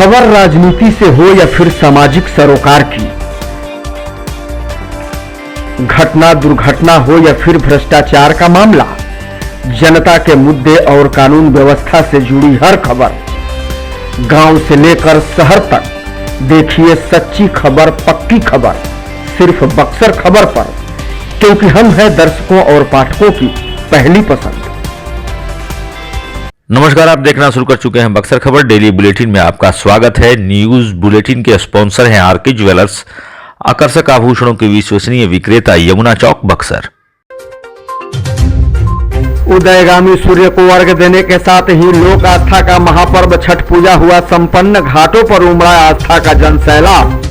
खबर राजनीति से हो या फिर सामाजिक सरोकार की, घटना दुर्घटना हो या फिर भ्रष्टाचार का मामला, जनता के मुद्दे और कानून व्यवस्था से जुड़ी हर खबर, गांव से लेकर शहर तक, देखिए सच्ची खबर, पक्की खबर, सिर्फ बक्सर खबर पर, क्योंकि हम हैं दर्शकों और पाठकों की पहली पसंद। नमस्कार, आप देखना शुरू कर चुके हैं बक्सर खबर डेली बुलेटिन में आपका स्वागत है। न्यूज बुलेटिन के स्पॉन्सर हैं आरके ज्वेलर्स, आकर्षक आभूषणों के विश्वसनीय विक्रेता, यमुना चौक, बक्सर। उदयगामी सूर्य को अर्घ्य देने के साथ ही लोक आस्था का महापर्व छठ पूजा हुआ संपन्न। घाटों पर उमड़ा आस्था का जनसैलाब।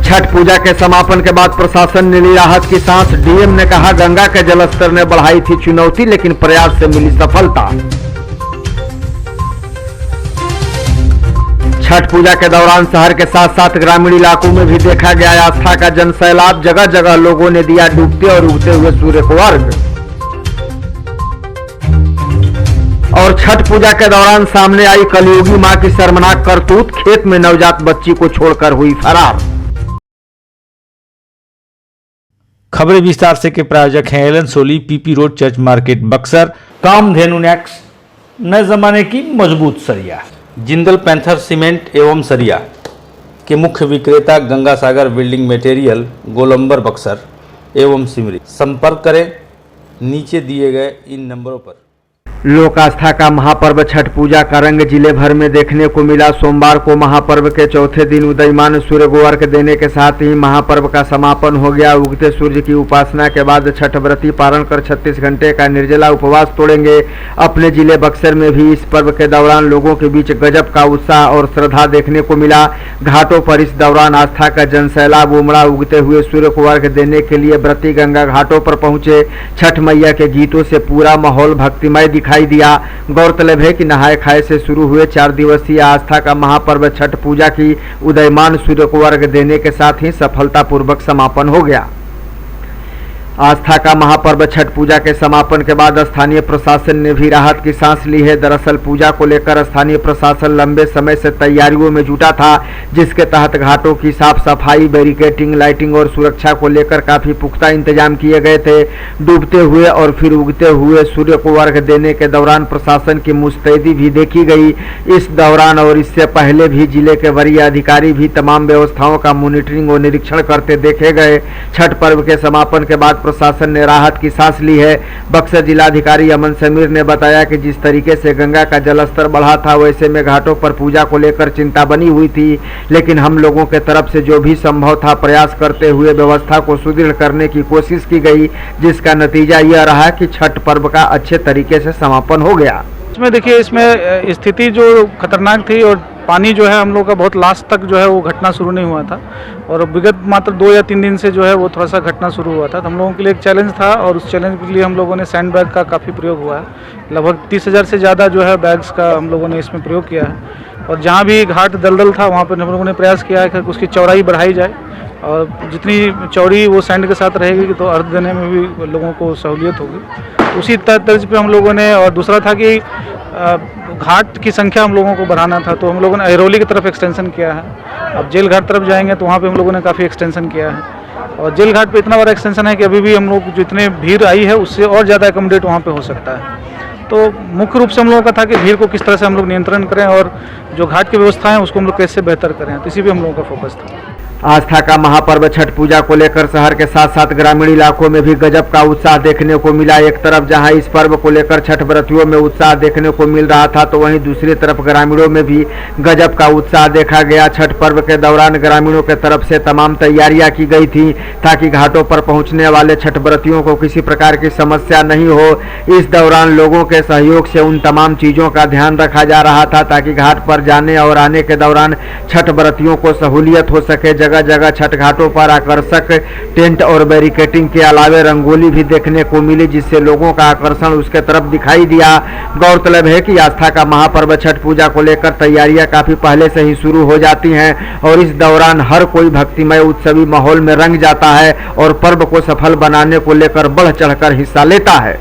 छठ पूजा के समापन के बाद प्रशासन ने ली राहत की सांस। डीएम ने कहा गंगा के जलस्तर ने बढ़ाई थी चुनौती, लेकिन प्रयास से मिली सफलता। छठ पूजा के दौरान शहर के साथ साथ ग्रामीण इलाकों में भी देखा गया आस्था का जनसैलाब। जगह जगह लोगों ने दिया डूबते और उगते हुए सूर्य को अर्घ्य। और छठ पूजा के दौरान सामने आई कलयुगी मां की शर्मनाक करतूत। खेत में नवजात बच्ची को छोड़कर हुई फरार। खबरें विस्तार से के प्रायोजक हैं Allen Solly, PP Road, Church Market, Buxar. Kamdhenu Nex, नए जमाने की मजबूत सरिया। जिंदल पैंथर सीमेंट एवं सरिया के मुख्य विक्रेता गंगा सागर बिल्डिंग मटेरियल, गोलंबर, बक्सर एवं सिमरी। संपर्क करें नीचे दिए गए इन नंबरों पर। लोक आस्था का महापर्व छठ पूजा का रंग जिले भर में देखने को मिला। सोमवार को महापर्व के चौथे दिन उदयमान सूर्य को अर्घ्य देने के साथ ही महापर्व का समापन हो गया। उगते सूर्य की उपासना के बाद छठ व्रती पारण कर 36 घंटे का निर्जला उपवास तोड़ेंगे। अपने जिले बक्सर में भी इस पर्व के दौरान लोगों के बीच गजब का उत्साह और श्रद्धा देखने को मिला। घाटों पर इस दौरान आस्था का जनसैलाब उमड़ा। उगते हुए सूर्य को अर्घ्य देने के लिए व्रती गंगा घाटों पर पहुंचे। छठ मैया के गीतों से पूरा माहौल भक्तिमय दिखाई दिया। गौरतलब है कि नहाय खाए से शुरू हुए 4 दिवसीय आस्था का महापर्व छठ पूजा की उदयमान सूर्य को अर्घ्य देने के साथ ही सफलतापूर्वक समापन हो गया। आस्था का महापर्व छठ पूजा के समापन के बाद स्थानीय प्रशासन ने भी राहत की सांस ली है। दरअसल पूजा को लेकर स्थानीय प्रशासन लंबे समय से तैयारियों में जुटा था, जिसके तहत घाटों की साफ सफाई, बैरिकेटिंग, लाइटिंग और सुरक्षा को लेकर काफी पुख्ता इंतजाम किए गए थे। डूबते हुए और फिर उगते हुए सूर्य को अर्घ्य देने के दौरान प्रशासन की मुस्तैदी भी देखी गई। इस दौरान और इससे पहले भी जिले के वरीय अधिकारी भी तमाम व्यवस्थाओं का मॉनिटरिंग और निरीक्षण करते देखे गए। छठ पर्व के समापन के बाद प्रशासन ने राहत की सांस ली है। बक्सर जिलाधिकारी अमन समीर ने बताया कि जिस तरीके से गंगा का जलस्तर बढ़ा था, वैसे में घाटों पर पूजा को लेकर चिंता बनी हुई थी, लेकिन हम लोगों के तरफ से जो भी संभव था प्रयास करते हुए व्यवस्था को सुदृढ़ करने की कोशिश की गई, जिसका नतीजा यह रहा कि छठ पर्व का अच्छे तरीके से समापन हो गया। इसमें देखिए, इसमें स्थिति जो खतरनाक थी और पानी जो है हम लोग का बहुत लास्ट तक जो है वो घटना शुरू नहीं हुआ था, और विगत मात्र 2 या 3 दिन से जो है वो थोड़ा सा घटना शुरू हुआ था। तो हम लोगों के लिए एक चैलेंज था और उस चैलेंज के लिए हम लोगों ने सैंड बैग का काफ़ी प्रयोग हुआ है। लगभग 30,000 से ज़्यादा जो है बैग्स का हम लोगों ने इसमें प्रयोग किया है। और जहाँ भी घाट दलदल था वहाँ पर हम लोगों ने प्रयास किया है कि उसकी चौड़ाई बढ़ाई जाए, और जितनी चौड़ी वो सैंड के साथ रहेगी तो अर्घ देने में भी लोगों को सहूलियत होगी। उसी तर्ज पे हम लोगों ने, और दूसरा था कि घाट की संख्या हम लोगों को बढ़ाना था, तो हम लोगों ने अहिरौली की तरफ एक्सटेंशन किया है। अब जेल घाट तरफ जाएंगे तो वहाँ पे हम लोगों ने काफ़ी एक्सटेंशन किया है, और जेल घाट पे इतना बड़ा एक्सटेंशन है कि अभी भी हम लोग जितने भीड़ आई है उससे और ज़्यादा एकोमोडेट वहाँ पे हो सकता है। तो मुख्य रूप से हम लोगों का था कि भीड़ को किस तरह से हम लोग नियंत्रण करें और जो घाट की व्यवस्था है उसको हम लोग कैसे बेहतर करें, तो इसी भी हम लोगों का फोकस था। आस्था का महापर्व छठ पूजा को लेकर शहर के साथ साथ ग्रामीण इलाकों में भी गजब का उत्साह देखने को मिला। एक तरफ जहां इस पर्व को लेकर छठ व्रतियों में उत्साह देखने को मिल रहा था, तो वहीं दूसरी तरफ ग्रामीणों में भी गजब का उत्साह देखा गया। छठ पर्व के दौरान ग्रामीणों के तरफ से तमाम तैयारियां की गई थी ताकि घाटों पर पहुंचने वाले छठ व्रतियों को किसी प्रकार की समस्या नहीं हो। इस दौरान लोगों के सहयोग से उन तमाम चीजों का ध्यान रखा जा रहा था ताकि घाट पर जाने और आने के दौरान छठ व्रतियों को सहूलियत हो सके। जगह जगह छठ घाटों पर आकर्षक टेंट और बैरिकेटिंग के अलावे रंगोली भी देखने को मिली, जिससे लोगों का आकर्षण उसके तरफ दिखाई दिया। गौरतलब है कि आस्था का महापर्व छठ पूजा को लेकर तैयारियां काफी पहले से ही शुरू हो जाती हैं और इस दौरान हर कोई भक्तिमय उत्सवी माहौल में रंग जाता है और पर्व को सफल बनाने को लेकर बढ़ चढ़कर हिस्सा लेता है।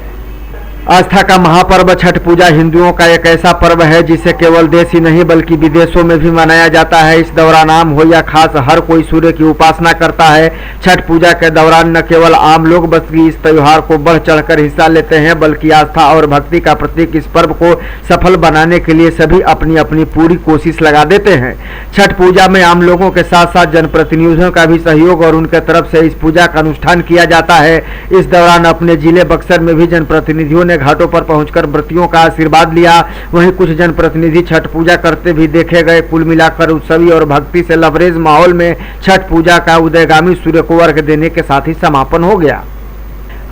आस्था का महापर्व छठ पूजा हिंदुओं का एक ऐसा पर्व है जिसे केवल देश ही नहीं बल्कि विदेशों में भी मनाया जाता है। इस दौरान आम हो या खास हर कोई सूर्य की उपासना करता है। छठ पूजा के दौरान न केवल आम लोग बल्कि इस त्योहार को बढ़ चढ़कर हिस्सा लेते हैं, बल्कि आस्था और भक्ति का प्रतीक इस पर्व को सफल बनाने के लिए सभी अपनी अपनी पूरी कोशिश लगा देते हैं। छठ पूजा में आम लोगों के साथ साथ जनप्रतिनिधियों का भी सहयोग और उनके तरफ से इस पूजा का अनुष्ठान किया जाता है। इस दौरान अपने जिले बक्सर में भी जनप्रतिनिधियों ने घाटों पर पहुंचकर व्रतियों का आशीर्वाद लिया। वहीं कुछ जनप्रतिनिधि छठ पूजा करते भी देखे गए। कुल मिलाकर उत्सवी और भक्ति से लबरेज माहौल में छठ पूजा का उदयगामी सूर्य को अर्घ्य देने के साथ ही समापन हो गया।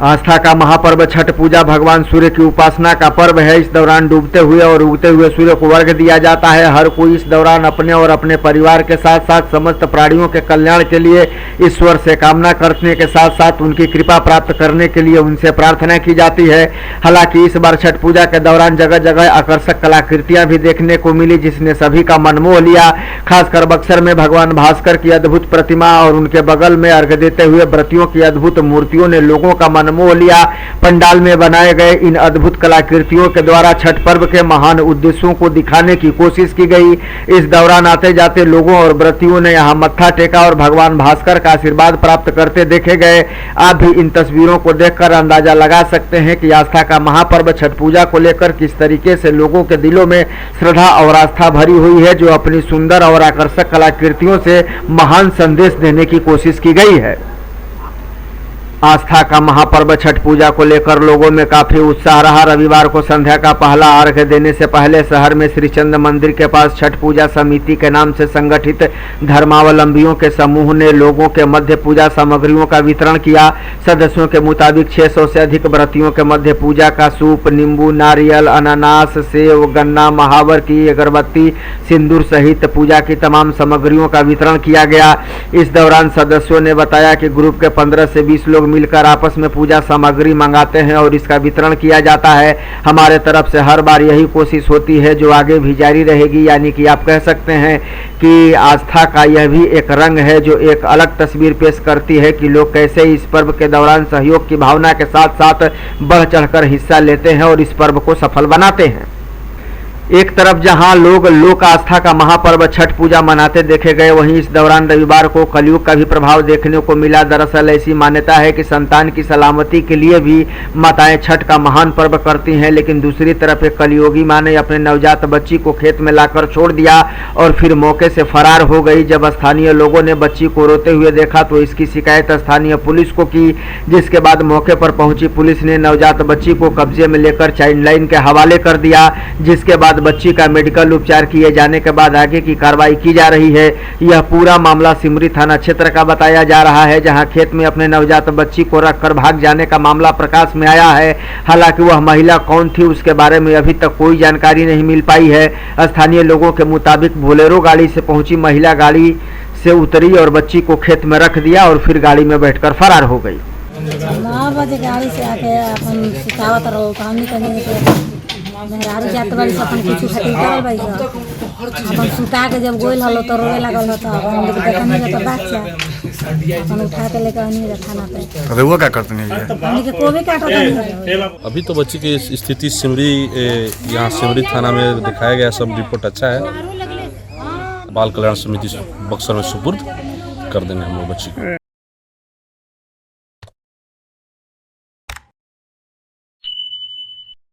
आस्था का महापर्व छठ पूजा भगवान सूर्य की उपासना का पर्व है। इस दौरान डूबते हुए और उगते हुए सूर्य को अर्घ्य दिया जाता है। हर कोई इस दौरान अपने और अपने परिवार के साथ साथ समस्त प्राणियों के कल्याण के लिए ईश्वर से कामना करने के साथ साथ उनकी कृपा प्राप्त करने के लिए उनसे प्रार्थना की जाती है। हालांकि इस बार छठ पूजा के दौरान जगह जगह आकर्षक कलाकृतियां भी देखने को मिली जिसने सभी का मन मोह लिया। खासकर बक्सर में भगवान भास्कर की अद्भुत प्रतिमा और उनके बगल में अर्घ्य देते हुए व्रतियों की अद्भुत मूर्तियों ने लोगों का मन मोह लिया। पंडाल में बनाए गए इन अद्भुत कलाकृतियों के द्वारा छठ पर्व के महान उद्देश्यों को दिखाने की कोशिश की गई। इस दौरान आते जाते लोगों और व्रतियों ने यहां मत्था टेका और भगवान भास्कर का आशीर्वाद प्राप्त करते देखे गए। आप भी इन तस्वीरों को देखकर अंदाजा लगा सकते हैं कि आस्था का महापर्व छठ पूजा को लेकर किस तरीके से लोगों के दिलों में श्रद्धा और आस्था भरी हुई है, जो अपनी सुंदर और आकर्षक कलाकृतियों से महान संदेश देने की कोशिश की गई है। आस्था का महापर्व छठ पूजा को लेकर लोगों में काफी उत्साह रहा। रविवार को संध्या का पहला अर्घ्य देने से पहले शहर में श्री चंद मंदिर के पास छठ पूजा समिति के नाम से संगठित धर्मावलंबियों के समूह ने लोगों के मध्य पूजा सामग्रियों का वितरण किया। सदस्यों के मुताबिक 600 से अधिक व्रतियों के मध्य पूजा का सूप, नींबू, नारियल, अनानास, सेव, गन्ना, महावर की अगरबत्ती, सिंदूर सहित पूजा की तमाम सामग्रियों का वितरण किया गया। इस दौरान सदस्यों ने बताया कि ग्रुप के 15 से 20 लोग मिलकर आपस में पूजा सामग्री मंगाते हैं और इसका वितरण किया जाता है। हमारे तरफ से हर बार यही कोशिश होती है जो आगे भी जारी रहेगी। यानी कि आप कह सकते हैं कि आस्था का यह भी एक रंग है जो एक अलग तस्वीर पेश करती है कि लोग कैसे इस पर्व के दौरान सहयोग की भावना के साथ साथ बढ़ चढ़कर हिस्सा लेते हैं और इस पर्व को सफल बनाते हैं। एक तरफ जहां लोग लोक आस्था का महापर्व छठ पूजा मनाते देखे गए, वहीं इस दौरान रविवार को कलयुग का भी प्रभाव देखने को मिला। दरअसल ऐसी मान्यता है कि संतान की सलामती के लिए भी माताएं छठ का महान पर्व करती हैं, लेकिन दूसरी तरफ एक कलयुगी मां ने अपने नवजात बच्ची को खेत में लाकर छोड़ दिया और फिर मौके से फरार हो गई। जब स्थानीय लोगों ने बच्ची को रोते हुए देखा तो इसकी शिकायत स्थानीय पुलिस को की, जिसके बाद मौके पर पहुंची पुलिस ने नवजात बच्ची को कब्जे में लेकर चाइल्ड लाइन के हवाले कर दिया, जिसके बाद बच्ची का मेडिकल उपचार किए जाने के बाद आगे की कार्रवाई की जा रही है। यह पूरा मामला सिमरी थाना क्षेत्र का बताया जा रहा है, जहां खेत में अपने नवजात बच्ची को रखकर भाग जाने का मामला प्रकाश में आया है। हालांकि वह महिला कौन थी उसके बारे में अभी तक कोई जानकारी नहीं मिल पाई है। स्थानीय लोगों के मुताबिक बोलेरो गाड़ी से पहुंची महिला गाड़ी से उतरी और बच्ची को खेत में रख दिया और फिर गाड़ी में बैठकर फरार हो गई। 9 बजे गाड़ी से आके अपन सिखावत रहो तो हमनी कहीं मेहरारू जात वाली से अपन कुछ खटी करल भाई अपन सुता के जब गोइल हलो तो रोए लागल होता अपन देखने में तो बच्चा अपन उठा के लेकर आनी थाना पे। रेवा क्या करते हैं ये? हमनी के कोबे काटत नहीं। अभी तो बच्ची की स्थिति सिमरी यहाँ सिमरी थाना में दिखाया गया, सब रिपोर्ट अच्छा है। बाल कल्याण समिति बक्सर में सुपुर्द कर देंगे हम लोग बच्ची को।